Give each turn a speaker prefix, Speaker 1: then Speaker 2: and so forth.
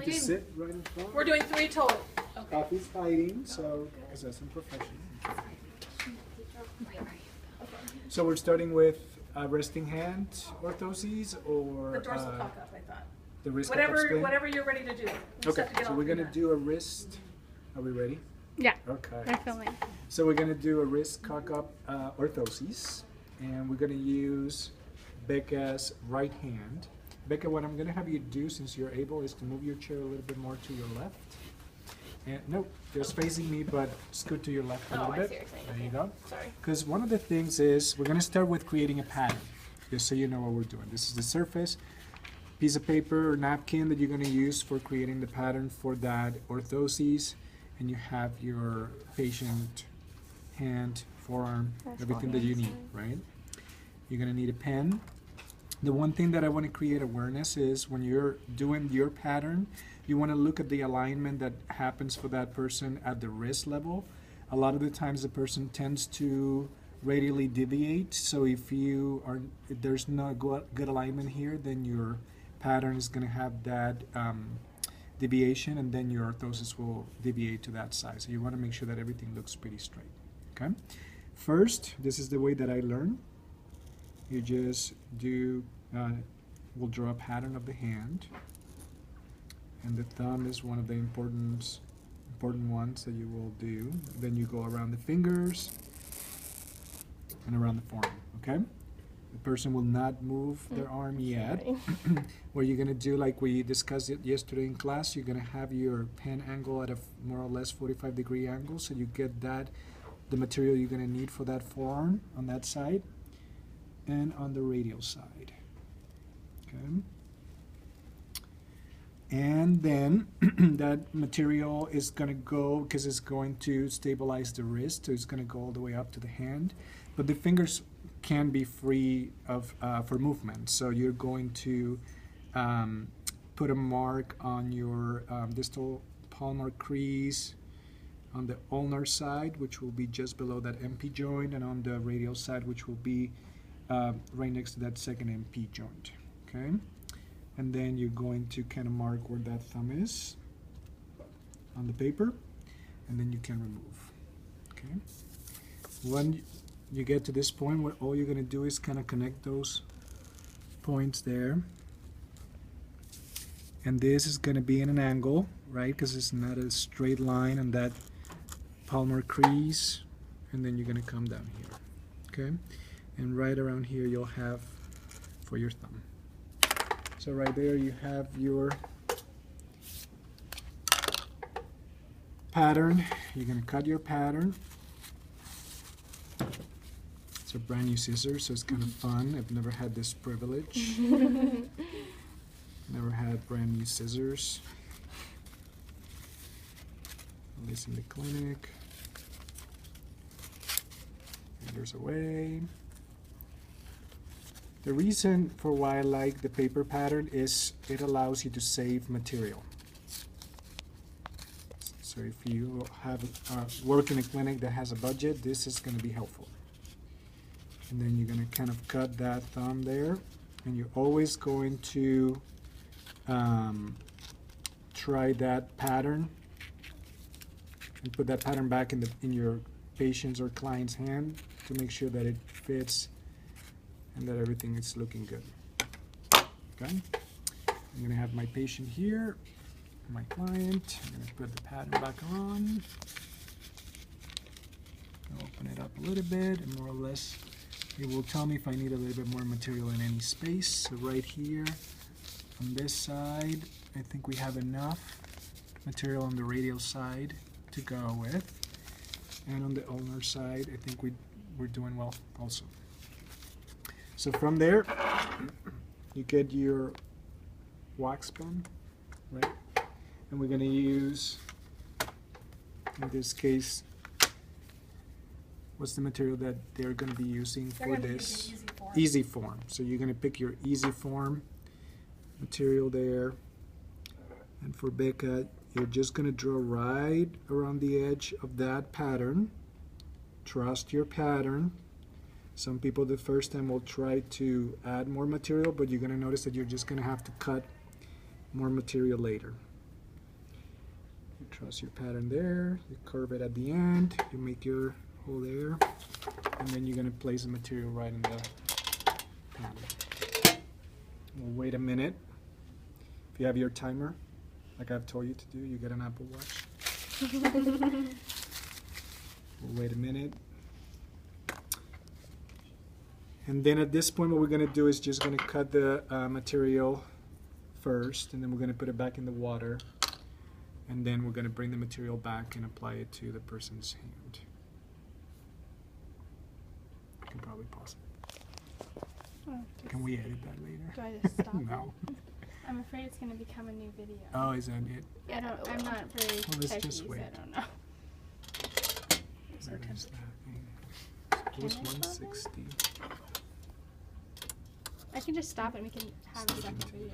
Speaker 1: to sit right in front.
Speaker 2: We're doing 3 total. Okay.
Speaker 1: Coffee's hiding, so because that's unprofessional. So we're starting with resting hand orthoses or
Speaker 2: The dorsal cock-up, I thought.
Speaker 1: the wrist cock-up split?
Speaker 2: Whatever you're ready to do.
Speaker 1: Okay, so we're gonna do a wrist. Are we ready?
Speaker 3: Yeah.
Speaker 1: Okay.
Speaker 3: I'm filming.
Speaker 1: So we're gonna do a wrist cock-up orthoses, and we're gonna use Becca's right hand. Becca, what I'm gonna have you do, since you're able, is to move your chair a little bit more to your left. And no, just facing me, but scoot to your left a little bit. There you go.
Speaker 2: Sorry.
Speaker 1: Because one of the things is we're going to start with creating a pattern, just so you know what we're doing. This is the surface, piece of paper or napkin that you're going to use for creating the pattern for that orthoses, and you have your patient hand, forearm, everything that you need, right? You're going to need a pen. The one thing that I want to create awareness is when you're doing your pattern, you want to look at the alignment that happens for that person at the wrist level. A lot of the times the person tends to radially deviate, so if there's no good alignment here, then your pattern is going to have that deviation, and then your orthosis will deviate to that side. So you want to make sure that everything looks pretty straight. Okay. First, this is the way that I learn. You just do, we'll draw a pattern of the hand, and the thumb is one of the important ones that you will do. Then you go around the fingers and around the forearm, okay? The person will not move their arm yet. What you're gonna do, like we discussed it yesterday in class, you're gonna have your pen angle at a more or less 45-degree angle, so you get that, the material you're gonna need for that forearm on that side and on the radial side, okay? And then that material is going to go, because it's going to stabilize the wrist, so it's going to go all the way up to the hand. But the fingers can be free of for movement, so you're going to put a mark on your distal palmar crease on the ulnar side, which will be just below that MP joint, and on the radial side, which will be right next to that second MP joint, okay? And then you're going to kind of mark where that thumb is on the paper, and then you can remove, okay? When you get to this point, what all you're going to do is kind of connect those points there, and this is going to be in an angle, right, because it's not a straight line on that palmar crease, and then you're going to come down here, okay? And right around here you'll have for your thumb. So right there you have your pattern. You're going to cut your pattern. It's a brand new scissors, so it's kind of fun. I've never had this privilege. Never had brand new scissors. At least in the clinic. Fingers away. The reason for why I like the paper pattern is it allows you to save material. So if you have work in a clinic that has a budget, this is going to be helpful. And then you're going to kind of cut that thumb there, and you're always going to try that pattern and put that pattern back in your patient's or client's hand to make sure that it fits and that everything is looking good. Okay? I'm going to have my patient here, my client. I'm going to put the pattern back on. Open it up a little bit, and more or less it will tell me if I need a little bit more material in any space. So right here on this side, I think we have enough material on the radial side to go with. And on the ulnar side, I think we're doing well also. So from there, you get your wax pen, right? And we're going to use, in this case, what's the material that they're going to be using for this? Easy form. So you're going to pick your easy form material there. And for Becca, you're just going to draw right around the edge of that pattern. Trust your pattern. Some people the first time will try to add more material, but you're going to notice that you're just going to have to cut more material later. You trust your pattern there, you curve it at the end, you make your hole there, and then you're going to place the material right in the pattern. We'll wait a minute. If you have your timer, like I've told you to do, you get an Apple Watch. We'll wait a minute. And then at this point what we're going to do is just going to cut the material first, and then we're going to put it back in the water, and then we're going to bring the material back and apply it to the person's hand. You can probably pause it.
Speaker 3: Oh,
Speaker 1: Can we edit that later?
Speaker 3: Do I just stop
Speaker 1: No.
Speaker 3: it? I'm afraid it's going to become a new video.
Speaker 1: Oh, is that it?
Speaker 3: I'm not very
Speaker 1: Well, let's
Speaker 3: techie,
Speaker 1: just
Speaker 3: so
Speaker 1: wait.
Speaker 3: I don't know.
Speaker 1: Where is that thing? It was
Speaker 3: Can I stop it?
Speaker 1: 160.
Speaker 3: I can just stop it and we can have a second video.